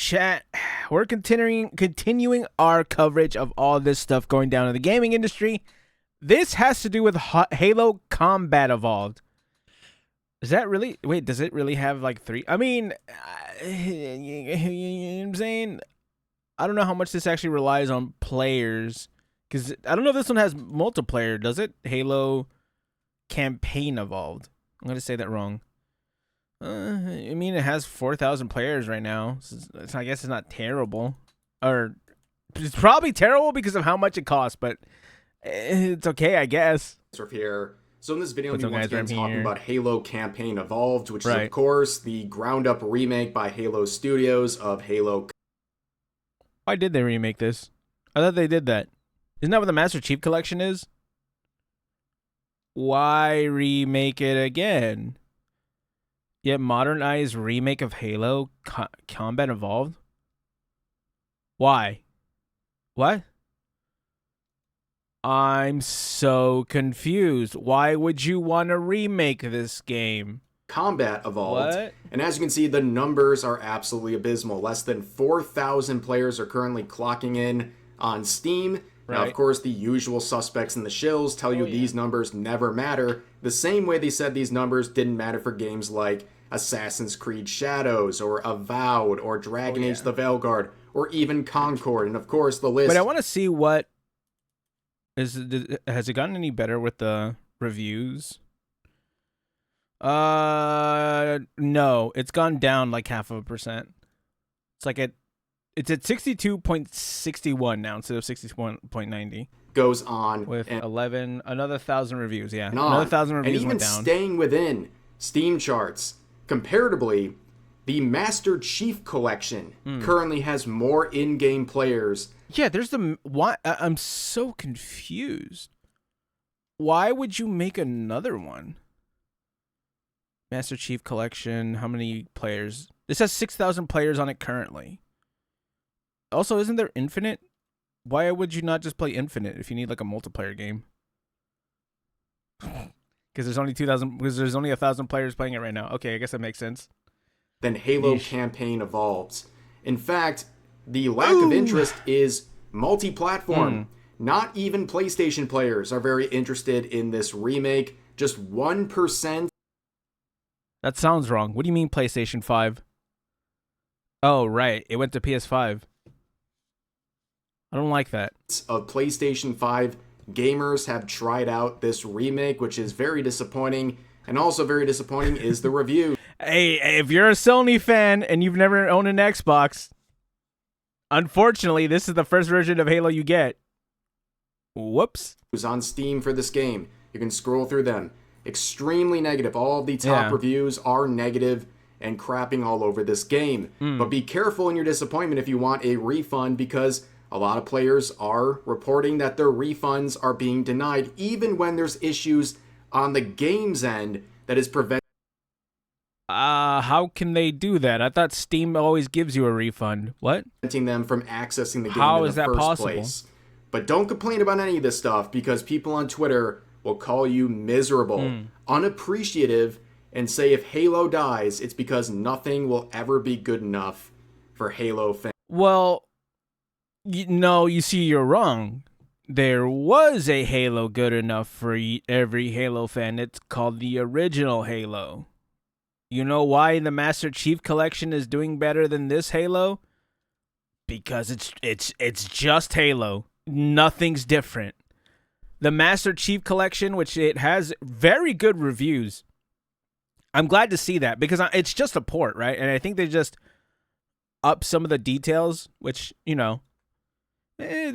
Chat, we're continuing our coverage of all this stuff going down in the gaming industry. This has to do with Halo Combat Evolved. Is that really? Wait, does it really have like 3? I mean, you know what I'm saying? I don't know how much this actually relies on players. Because I don't know if this one has multiplayer. Does it? Halo Campaign Evolved. I'm going to say that wrong. I mean, it has 4,000 players right now. So I guess it's not terrible. Or it's probably terrible because of how much it costs, but it's okay, I guess. Here. So in this video, What's we'll be once again talking about Halo Campaign Evolved, which is, of course, the ground-up remake by Halo Studios of Halo. Why did they remake this? I thought they did that. Isn't that what the Master Chief Collection is? Why remake it again? Yet modernized remake of Halo Combat Evolved? Why? What? I'm so confused. Why would you want to remake this game? Combat Evolved. What? And as you can see, the numbers are absolutely abysmal. Less than 4,000 players are currently clocking in on Steam. Right. Now, of course, the usual suspects in the shills tell you these numbers never matter, the same way they said these numbers didn't matter for games like Assassin's Creed Shadows, or Avowed, or Dragon Age the Veilguard, or even Concord, and of course the list. But I want to see what has it gotten any better with the reviews? No, it's gone down like 0.5%. It's like it's at 62.61 now instead of 61.90. Goes on with another 1,000 reviews. Yeah, another 1,000 reviews went down. And even staying within Steam charts, comparatively, the Master Chief Collection currently has more in-game players. Yeah, there's the why. I'm so confused. Why would you make another one? Master Chief Collection. How many players? This has 6,000 players on it currently. Also, isn't there Infinite? Why would you not just play Infinite if you need like a multiplayer game? Because there's only 2,000. Because there's only 1,000 players playing it right now. Okay, I guess that makes sense. Then Halo Campaign Evolved. In fact, the lack of interest is multi-platform. Not even PlayStation players are very interested in this remake. Just 1%. That sounds wrong. What do you mean PlayStation 5? Oh, right. It went to PS5. I don't like that. Of PlayStation 5 gamers have tried out this remake, which is very disappointing. And also very disappointing is the review. Hey, if you're a Sony fan and you've never owned an Xbox, unfortunately, this is the first version of Halo you get. Whoops. Who's on Steam for this game. You can scroll through them. Extremely negative. All of the top reviews are negative and crapping all over this game. But be careful in your disappointment if you want a refund, because a lot of players are reporting that their refunds are being denied, even when there's issues on the game's end that is preventing. How can they do that? I thought Steam always gives you a refund. What? Preventing them from accessing the game How in is the that first possible? place. But don't complain about any of this stuff, because people on Twitter will call you miserable, unappreciative, and say if Halo dies, it's because nothing will ever be good enough for Halo fans. Well, no, you see, you're wrong. There was a Halo good enough for every Halo fan. It's called the original Halo. You know why the Master Chief Collection is doing better than this Halo? Because it's just Halo. Nothing's different. The Master Chief Collection, which it has very good reviews. I'm glad to see that, because it's just a port, right? And I think they just up some of the details, which, you know, well,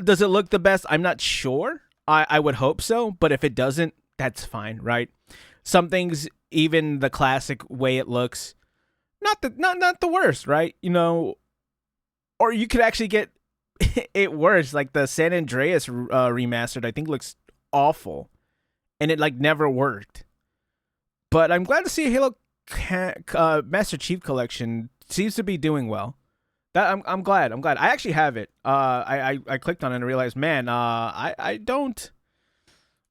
does it look the best? I'm not sure. I would hope so, but if it doesn't, that's fine, right? Some things, even the classic way it looks, not the worst, right? You know, or you could actually get it worse, like the San Andreas remastered. I think looks awful, and it like never worked. But I'm glad to see Halo Master Chief Collection seems to be doing well. That I'm glad. I actually have it. I clicked on it and realized, man, I don't.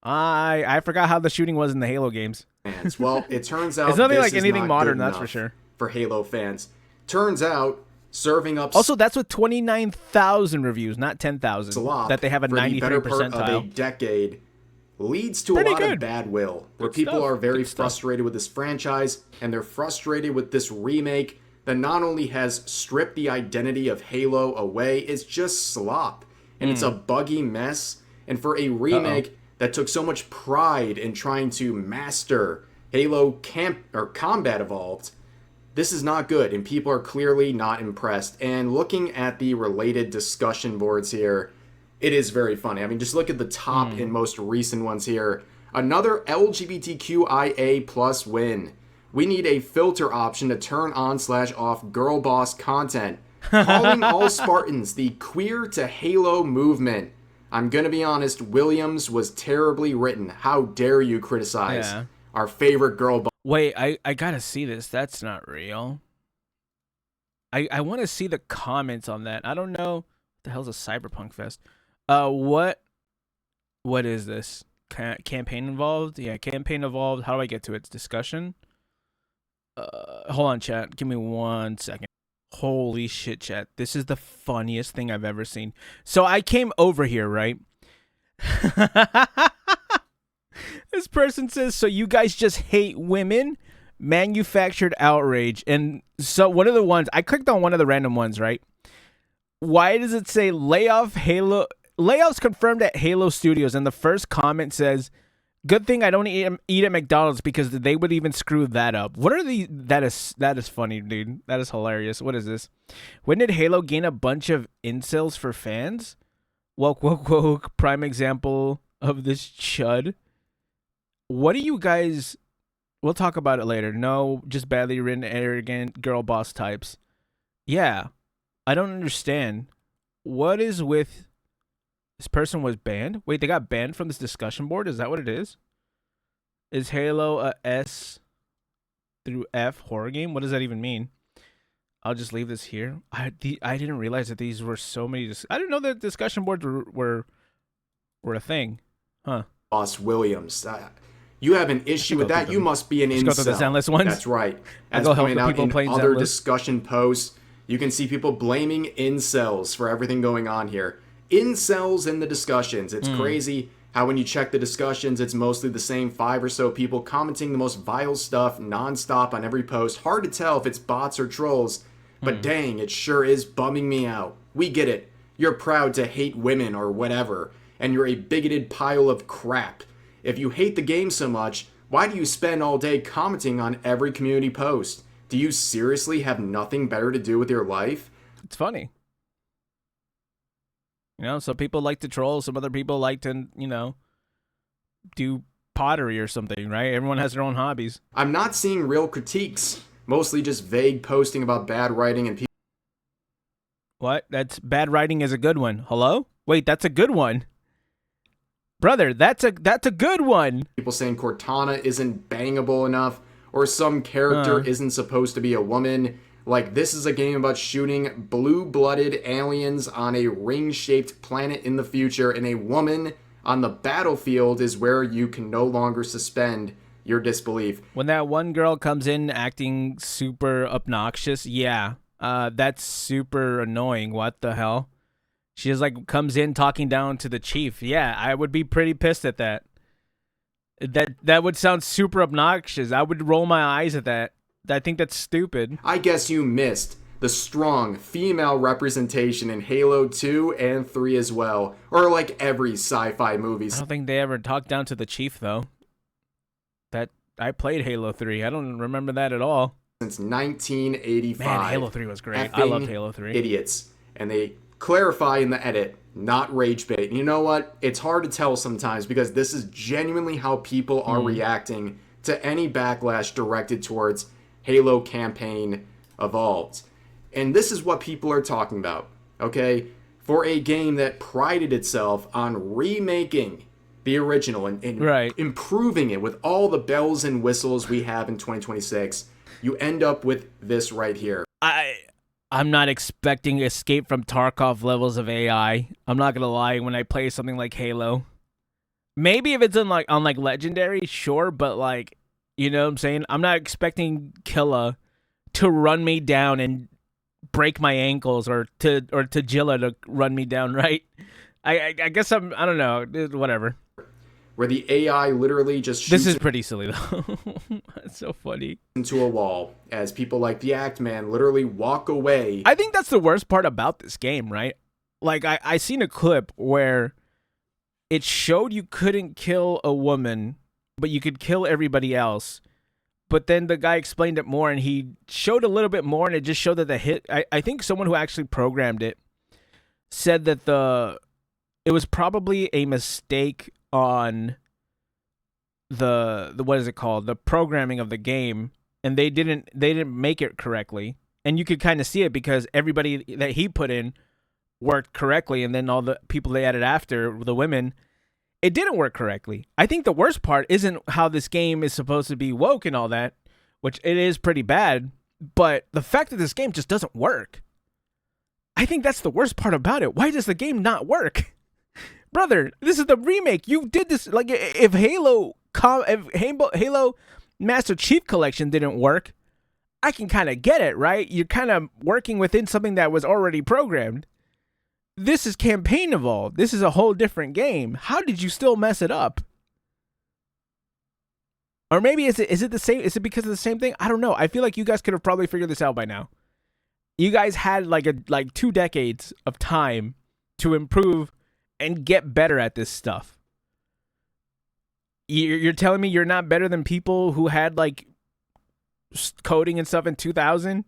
I forgot how the shooting was in the Halo games. Well, it turns out it's nothing this like is anything not modern, good that's for enough sure. For Halo fans. Turns out, serving up Also, that's with 29,000 reviews, not 10,000. slop That they have a for the 93 better part of a percentile. decade leads to Pretty a lot good. of bad will, where Good people stuff. are very Good stuff. frustrated with this franchise, and they're frustrated with this remake that not only has stripped the identity of Halo away, it's just slop. And it's a buggy mess. And for a remake that took so much pride in trying to master Halo Combat Evolved, this is not good, and people are clearly not impressed. And looking at the related discussion boards here, it is very funny. I mean, just look at the top and most recent ones here. Another LGBTQIA plus win. We need a filter option to turn on/off girl boss content. Calling all Spartans the queer to Halo movement. I'm gonna be honest, Williams was terribly written. How dare you criticize our favorite girl boss? Wait, I gotta see this. That's not real. I want to see the comments on that. I don't know. What the hell's a Cyberpunk Fest? What is this? Campaign involved? Yeah, campaign involved. How do I get to its discussion? Hold on, chat. Give me 1 second. Holy shit, chat. This is the funniest thing I've ever seen. So I came over here, right? This person says, so you guys just hate women? Manufactured outrage. And so one of the ones, I clicked on one of the random ones, right? Why does it say layoffs confirmed at Halo Studios? And the first comment says, good thing I don't eat at McDonald's because they would even screw that up. What are the... That is funny, dude. That is hilarious. What is this? When did Halo gain a bunch of incels for fans? Woke. Prime example of this chud. What do you guys... We'll talk about it later. No, just badly written, arrogant girl boss types. Yeah. I don't understand. What is with... This person was banned? Wait, they got banned from this discussion board? Is that what it is? Is Halo a S through F horror game? What does that even mean? I'll just leave this here. I didn't realize that these were so many... I didn't know that discussion boards were a thing. Huh. Boss Williams. You have an issue with that? You must be an incel. Go through the Zenless ones? That's right. As pointed out in other discussion posts, you can see people blaming incels for everything going on here. Incels in the discussions. It's crazy how when you check the discussions, it's mostly the same 5 or so people commenting the most vile stuff nonstop on every post. Hard to tell if it's bots or trolls, but dang, it sure is bumming me out. We get it. You're proud to hate women or whatever, and you're a bigoted pile of crap. If you hate the game so much, why do you spend all day commenting on every community post? Do you seriously have nothing better to do with your life? It's funny. You know, some people like to troll, some other people like to, you know, do pottery or something, right? Everyone has their own hobbies. I'm not seeing real critiques, mostly just vague posting about bad writing and people. What? That's bad writing is a good one. Hello? Wait, that's a good one. Brother, that's a good one. People saying Cortana isn't bangable enough, or some character isn't supposed to be a woman. Like, this is a game about shooting blue-blooded aliens on a ring-shaped planet in the future, and a woman on the battlefield is where you can no longer suspend your disbelief. When that one girl comes in acting super obnoxious, yeah, that's super annoying. What the hell? She just, like, comes in talking down to the chief. Yeah, I would be pretty pissed at that. That would sound super obnoxious. I would roll my eyes at that. I think that's stupid. I guess you missed the strong female representation in Halo 2 and 3 as well. Or like every sci-fi movie. I don't think they ever talked down to the chief, though. I played Halo 3. I don't remember that at all. Since 1985. Man, Halo 3 was great. I loved Halo 3. Idiots. And they clarify in the edit, not rage bait. And you know what? It's hard to tell sometimes because this is genuinely how people are reacting to any backlash directed towards Halo campaign Evolved. And this is what people are talking about, okay? For a game that prided itself on remaking the original and improving it with all the bells and whistles we have in 2026, you end up with this right here. I'm not expecting Escape from Tarkov levels of AI. I'm not gonna lie, when I play something like Halo. Maybe if it's on like Legendary, sure, but like, you know what I'm saying? I'm not expecting Killa to run me down and break my ankles or to Jilla to run me down, right? I guess I don't know, whatever. Where the AI literally just shoots this is pretty silly though. It's so funny. Into a wall as people like the Act Man literally walk away. I think that's the worst part about this game, right? Like I seen a clip where it showed you couldn't kill a woman, but you could kill everybody else. But then the guy explained it more, and he showed a little bit more, and it just showed that the hit. I think someone who actually programmed it said that it was probably a mistake on the what is it called, the programming of the game, and they didn't make it correctly. And you could kind of see it because everybody that he put in worked correctly, and then all the people they added after, the women, it didn't work correctly. I think the worst part isn't how this game is supposed to be woke and all that, which it is pretty bad, but the fact that this game just doesn't work. I think that's the worst part about it. Why does the game not work? Brother, this is the remake. You did this, like, if Halo Master Chief Collection didn't work, I can kind of get it, right? You're kind of working within something that was already programmed. This is Campaign Evolved. This is a whole different game. How did you still mess it up? Or maybe is it the same? Is it because of the same thing? I don't know. I feel like you guys could have probably figured this out by now. You guys had like 2 decades of time to improve and get better at this stuff. You're telling me you're not better than people who had like coding and stuff in 2000?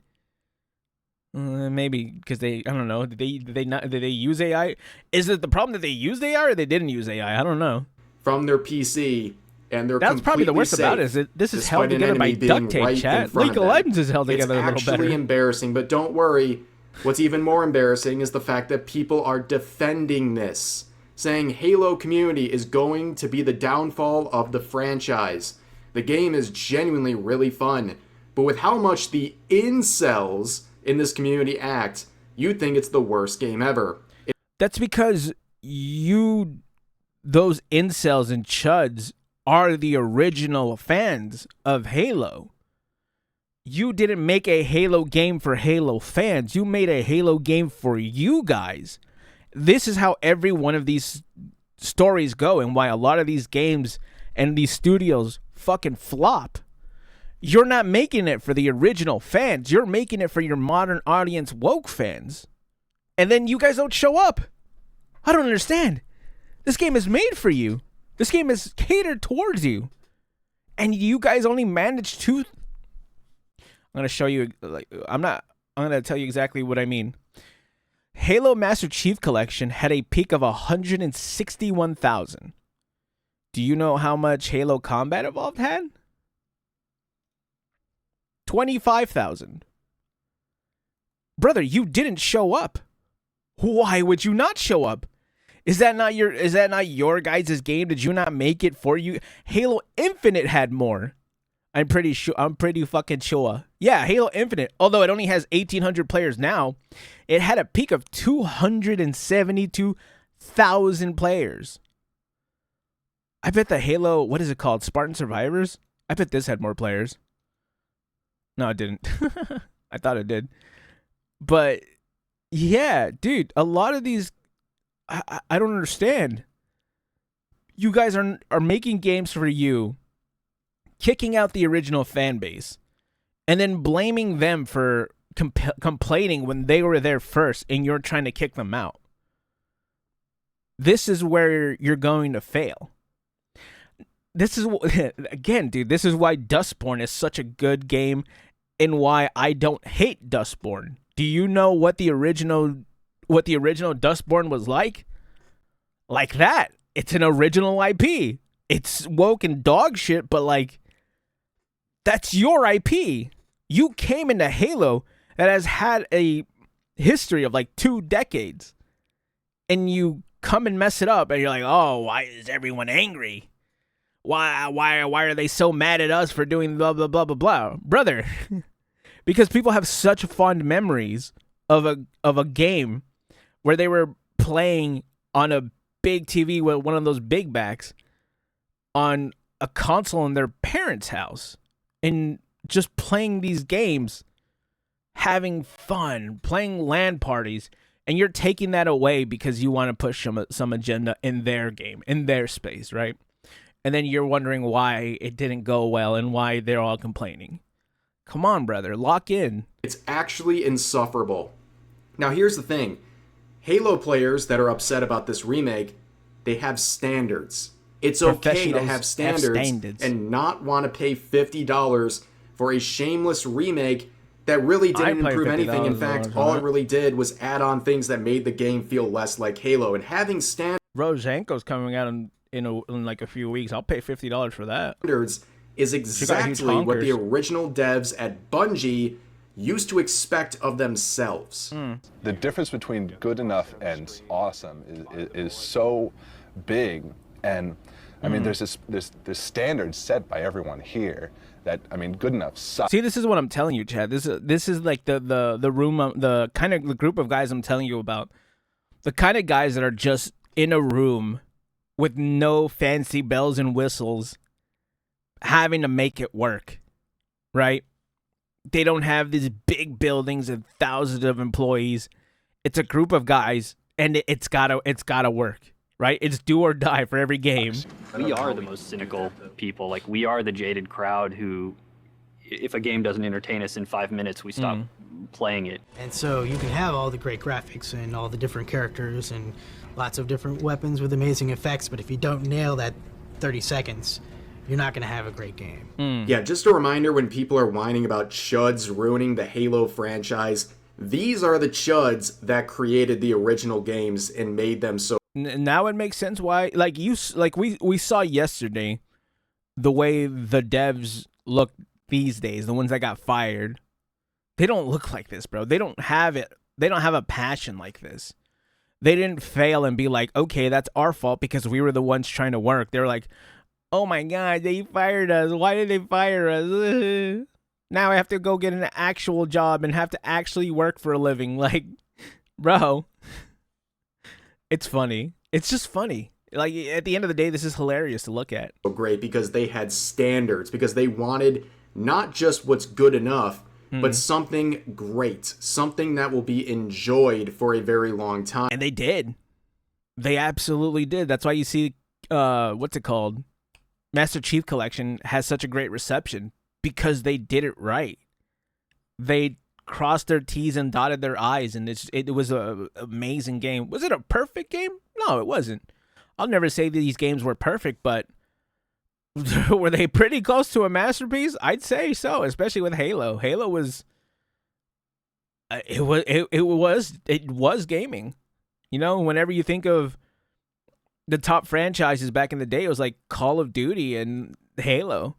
Maybe because I don't know. Did they use AI? Is it the problem that they used AI or they didn't use AI? I don't know. From their PC, and they're that's probably the worst about it. This is held together by duct tape. Chat. League of Legends is held together a little better. It's actually embarrassing, but don't worry. What's even more embarrassing is the fact that people are defending this, saying Halo community is going to be the downfall of the franchise. The game is genuinely really fun, but with how much the incels in this community act, you'd think it's the worst game ever. That's because those incels and chuds are the original fans of Halo. You didn't make a Halo game for Halo fans. You made a Halo game for you guys. This is how every one of these stories go, and why a lot of these games and these studios fucking flop. You're not making it for the original fans. You're making it for your modern audience woke fans. And then you guys don't show up. I don't understand. This game is made for you. This game is catered towards you. And you guys only managed to... I'm going to show you... I'm going to tell you exactly what I mean. Halo Master Chief Collection had a peak of 161,000. Do you know how much Halo Combat Evolved had? 25,000. Brother, you didn't show up. Why would you not show up? Is that not your guys' game? Did you not make it for you? Halo Infinite had more. I'm pretty fucking sure. Yeah, Halo Infinite, although it only has 1,800 players now, it had a peak of 272,000 players. I bet the Halo, what is it called? Spartan Survivors? I bet this had more players. No, it didn't. I thought it did. But yeah, dude, a lot of these, I don't understand. You guys are making games for you, kicking out the original fan base, and then blaming them for complaining when they were there first and you're trying to kick them out. This is where you're going to fail. This is, again, dude, this is why Dustborn is such a good game and why I don't hate Dustborn. Do you know what the original Dustborn was like? Like that. It's an original IP. It's woke and dog shit, but like, that's your IP. You came into Halo that has had a history of like 2 decades, and you come and mess it up, and you're like, oh, why is everyone angry? Why are they so mad at us for doing blah, blah, blah, blah, blah? Brother, because people have such fond memories of a game where they were playing on a big TV with one of those big backs on a console in their parents' house and just playing these games having fun, playing LAN parties, and you're taking that away because you want to push some agenda in their game, in their space, right? And then you're wondering why it didn't go well and why they're all complaining. Come on, brother, lock in. It's actually insufferable. Now, here's the thing. Halo players that are upset about this remake, they have standards. It's okay to have standards and not want to pay $50 for a shameless remake that really didn't improve anything. In fact, all it really did was add on things that made the game feel less like Halo. And having Rozhenko's coming out in like a few weeks. I'll pay $50 for that. Standards is exactly what the original devs at Bungie used to expect of themselves. The difference between good enough and awesome is so big, and I mean, there's standards set by everyone here that, I mean, good enough sucks. See, this is what I'm telling you, Chad. This is like the room, the kind of the group of guys I'm telling you about, the kind of guys that are just in a room with no fancy bells and whistles, having to make it work, right? They don't have these big buildings and thousands of employees. It's a group of guys, and it's gotta work, right? It's do or die for every game. We are the most cynical people. Like, we are the jaded crowd who, if a game doesn't entertain us in 5 minutes, we stop playing it. And so you can have all the great graphics and all the different characters and lots of different weapons with amazing effects, but if you don't nail that 30 seconds, you're not going to have a great game. Yeah, just a reminder, when people are whining about chuds ruining the Halo franchise, these are the chuds that created the original games and made them so. Now it makes sense why, we saw yesterday, the way the devs look these days, the ones that got fired, they don't look like this, bro. They don't have it. They don't have a passion like this. They didn't fail and be like, okay, that's our fault because we were the ones trying to work. They were like, oh my God, they fired us. Why did they fire us? Now I have to go get an actual job and have to actually work for a living. Like, bro, it's funny. It's just funny. Like, at the end of the day, this is hilarious to look at. Great, because they had standards, because they wanted not just what's good enough, but something great, something that will be enjoyed for a very long time. And they did. They absolutely did. That's why you see, what's it called? Master Chief Collection has such a great reception because they did it right. They crossed their T's and dotted their I's, and it was an amazing game. Was it a perfect game? No, it wasn't. I'll never say these games were perfect, but were they pretty close to a masterpiece? I'd say so, especially with Halo. Halo was it was gaming. You know, whenever you think of the top franchises back in the day, it was like Call of Duty and Halo.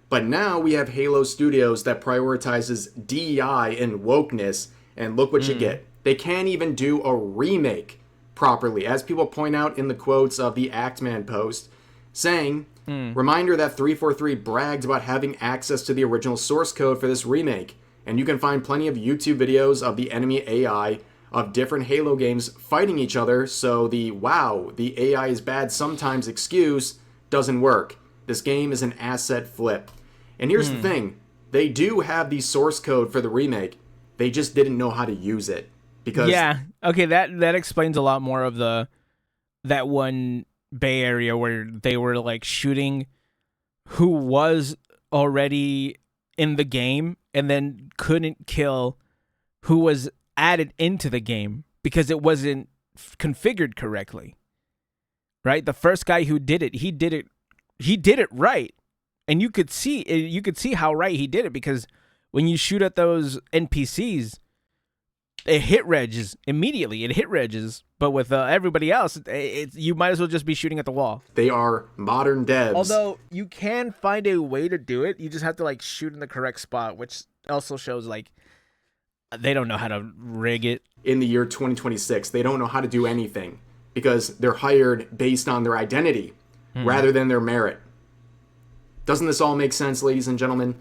But now we have Halo Studios that prioritizes DEI and wokeness, and look what you get. They can't even do a remake properly, as people point out in the quotes of the Actman post, saying, reminder that 343 bragged about having access to the original source code for this remake, and you can find plenty of YouTube videos of the enemy AI of different Halo games fighting each other, so the wow, the AI is bad sometimes excuse doesn't work. This game is an asset flip. And here's the thing, they do have the source code for the remake, they just didn't know how to use it. Because yeah, okay, that explains a lot more of that one Bay Area where they were like shooting who was already in the game and then couldn't kill who was added into the game because it wasn't configured correctly. Right? The first guy who did it, he did it right. And you could see how right he did it, because when you shoot at those NPCs, it hit regs immediately. It hit regs, but with everybody else, you might as well just be shooting at the wall. They are modern devs. Although you can find a way to do it, you just have to like shoot in the correct spot, which also shows like they don't know how to rig it. In the year 2026, they don't know how to do anything because they're hired based on their identity rather than their merit. Doesn't this all make sense, ladies and gentlemen?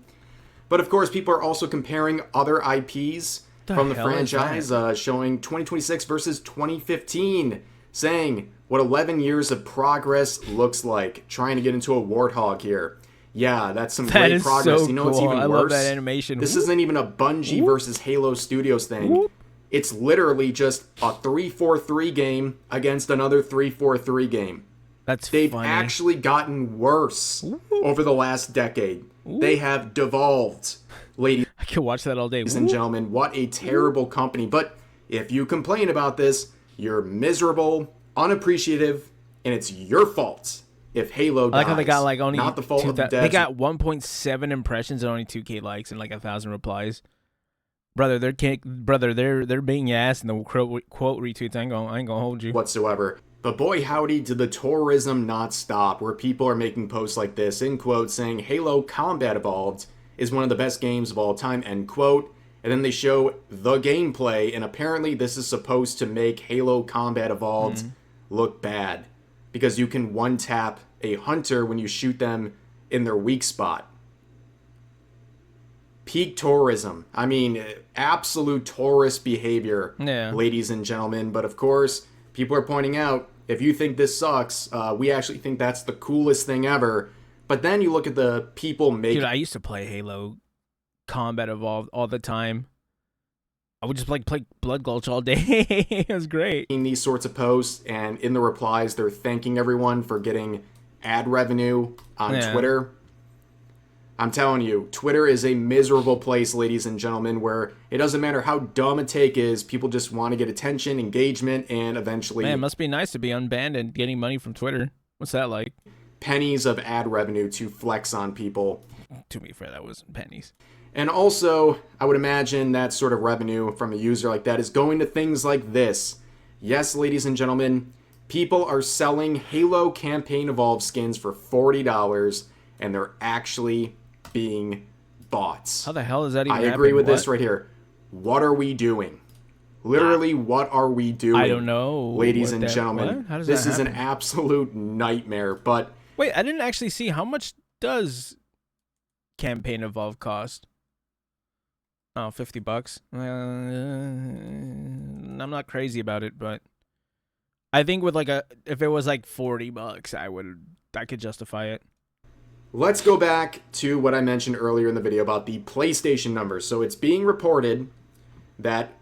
But of course, people are also comparing other IPs from the franchise, showing 2026 versus 2015, saying what 11 years of progress looks like, trying to get into a warthog here. Yeah, that's some That great is progress. so You know what's cool. even I worse? love that animation. This Whoop. isn't even a Bungie versus Halo Studios thing. Whoop. It's literally just a 3-4-3 game against another 3-4-3 game. They've funny. actually gotten worse over the last decade. They have devolved, ladies I can watch that all day. and gentlemen. What a terrible company. But if you complain about this, you're miserable, unappreciative, and it's your fault if Halo dies. I like how they got like only not the fault of the devs. They got 1.7 impressions and only 2K likes and like 1,000 replies. Brother, they're being ass and the quote retweets. I ain't gonna hold you whatsoever. But boy howdy, did the tourism not stop, where people are making posts like this, in quotes, saying Halo Combat Evolved is one of the best games of all time, end quote. And then they show the gameplay, and apparently this is supposed to make Halo Combat Evolved look bad, because you can one-tap a hunter when you shoot them in their weak spot. Peak tourism. I mean, absolute tourist behavior, ladies and gentlemen. But of course, people are pointing out, if you think this sucks, we actually think that's the coolest thing ever. But then you look at the people making... Dude, I used to play Halo Combat Evolved all the time. I would just play Blood Gulch all day. It was great. These sorts of posts, and in the replies, they're thanking everyone for getting ad revenue on Twitter. I'm telling you, Twitter is a miserable place, ladies and gentlemen, where it doesn't matter how dumb a take is, people just want to get attention, engagement, and eventually... Man, it must be nice to be unbanned and getting money from Twitter. What's that like? Pennies of ad revenue to flex on people. To be fair, that wasn't pennies. And also, I would imagine that sort of revenue from a user like that is going to things like this. Yes, ladies and gentlemen, people are selling Halo Campaign Evolved skins for $40, and they're actually being bought. How the hell is that even I agree with what? this right here. What are we doing? Literally, what are we doing? I don't know. Ladies and gentlemen, How does this that is an happen? absolute nightmare. But wait, I didn't actually see how much does Campaign Evolve cost? Oh, $50. I'm not crazy about it, but I think with if it was like $40, I could justify it. let's go back to what I mentioned earlier in the video about the PlayStation numbers. So it's being reported that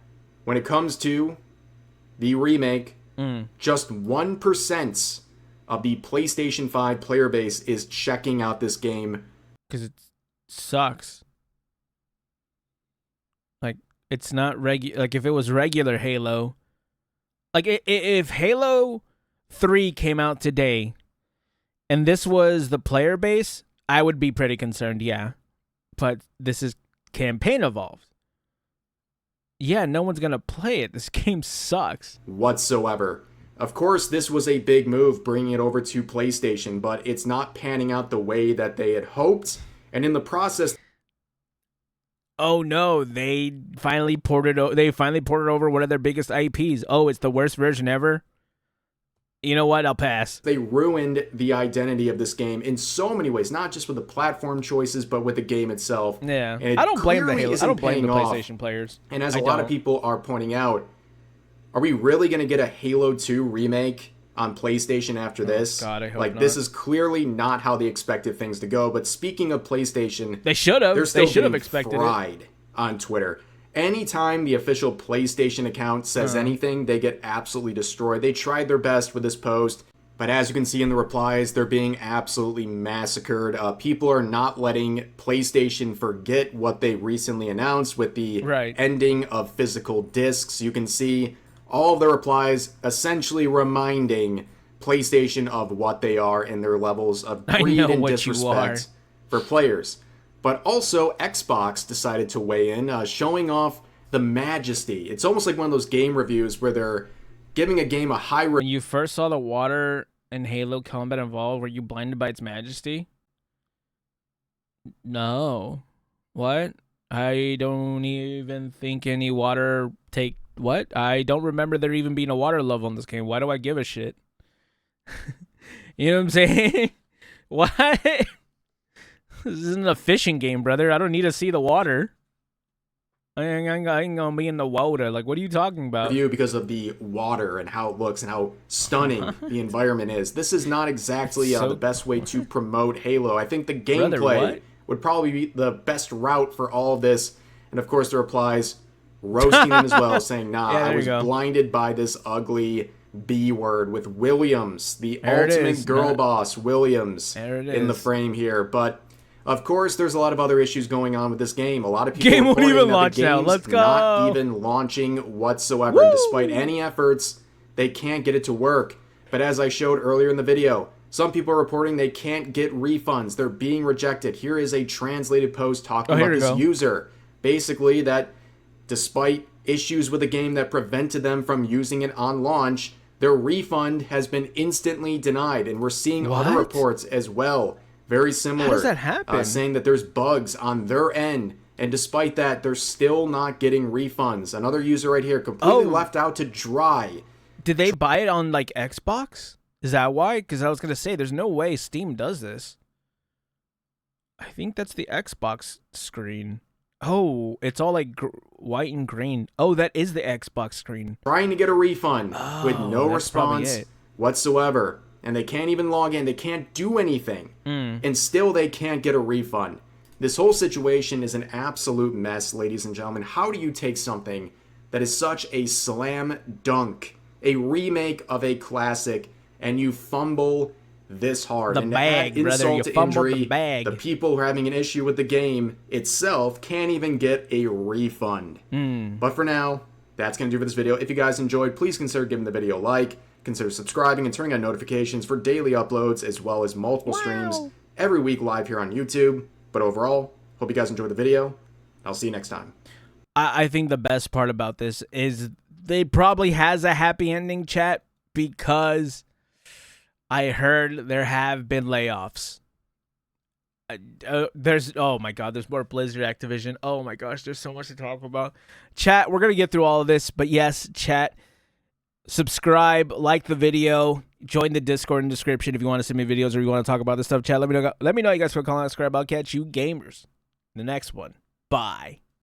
when it comes to the remake, just 1% of the PlayStation 5 player base is checking out this game. Because it sucks. Like, it's not like if it was regular Halo, like if Halo 3 came out today and this was the player base, I would be pretty concerned, yeah. But this is Campaign Evolved. Yeah, no one's going to play it. This game sucks. Whatsoever. Of course, this was a big move bringing it over to PlayStation, but it's not panning out the way that they had hoped. And in the process... Oh no, they finally ported over one of their biggest IPs. Oh, it's the worst version ever. You know what? I'll pass. They ruined the identity of this game in so many ways, not just with the platform choices, but with the game itself. Yeah, and I don't blame the Halo. I don't blame the off. PlayStation players. And as a lot of people are pointing out, are we really going to get a Halo 2 remake on PlayStation after this? God, I hope like not. This is clearly not how they expected things to go. But speaking of PlayStation, they should have. They're still they should have getting expected fried it on Twitter. Anytime the official PlayStation account says anything, they get absolutely destroyed. They tried their best with this post, but as you can see in the replies, they're being absolutely massacred. People are not letting PlayStation forget what they recently announced with the ending of physical discs. You can see all of the replies essentially reminding PlayStation of what they are and their levels of greed and disrespect for players. But also, Xbox decided to weigh in, showing off the majesty. It's almost like one of those game reviews where they're giving a game a high... When you first saw the water in Halo Combat Evolved, were you blinded by its majesty? No. What? I don't even think any water take... What? I don't remember there even being a water level in this game. Why do I give a shit? You know what I'm saying? What? This isn't a fishing game, brother. I don't need to see the water. I ain't gonna be in the water. Like, what are you talking about? Review because of the water and how it looks and how stunning the environment is. This is not exactly the best way to promote Halo. I think the gameplay would probably be the best route for all of this. And of course, the replies roasting them as well, saying, nah, I was blinded by this ugly B word with Williams, the ultimate girl boss, Williams, in the frame here. But of course, there's a lot of other issues going on with this game. A lot of people won't even launch now. Let's go. Not even launching whatsoever. And despite any efforts, they can't get it to work. But as I showed earlier in the video, some people are reporting they can't get refunds. They're being rejected. Here is a translated post talking about this user. Basically, that despite issues with the game that prevented them from using it on launch, their refund has been instantly denied. And we're seeing other reports as well. Very similar. How does that happen? Saying that there's bugs on their end, and despite that, they're still not getting refunds. Another user right here completely left out to dry. Did they buy it on, like, Xbox? Is that why? Because I was going to say, there's no way Steam does this. I think that's the Xbox screen. Oh, it's all, like, white and green. Oh, that is the Xbox screen. Trying to get a refund with no response whatsoever. And they can't even log in. They can't do anything. And still they can't get a refund. This whole situation is an absolute mess, ladies and gentlemen. How do you take something that is such a slam dunk, a remake of a classic, and you fumble this hard? The bag, brother. You fumbled the bag. The people who are having an issue with the game itself can't even get a refund. But for now, that's going to do for this video. If you guys enjoyed, please consider giving the video a like. Consider subscribing and turning on notifications for daily uploads as well as multiple streams every week live here on YouTube. But overall, hope you guys enjoyed the video. I'll see you next time. I think the best part about this is they probably has a happy ending, chat, because I heard there have been layoffs. Oh my god, there's more Blizzard, Activision. Oh my gosh, there's so much to talk about. Chat, we're going to get through all of this, but yes, chat, subscribe, like the video, join the Discord in the description if you want to send me videos or you want to talk about this stuff. Chat, let me know you guys feel calling out. I'll catch you gamers in the next one. Bye.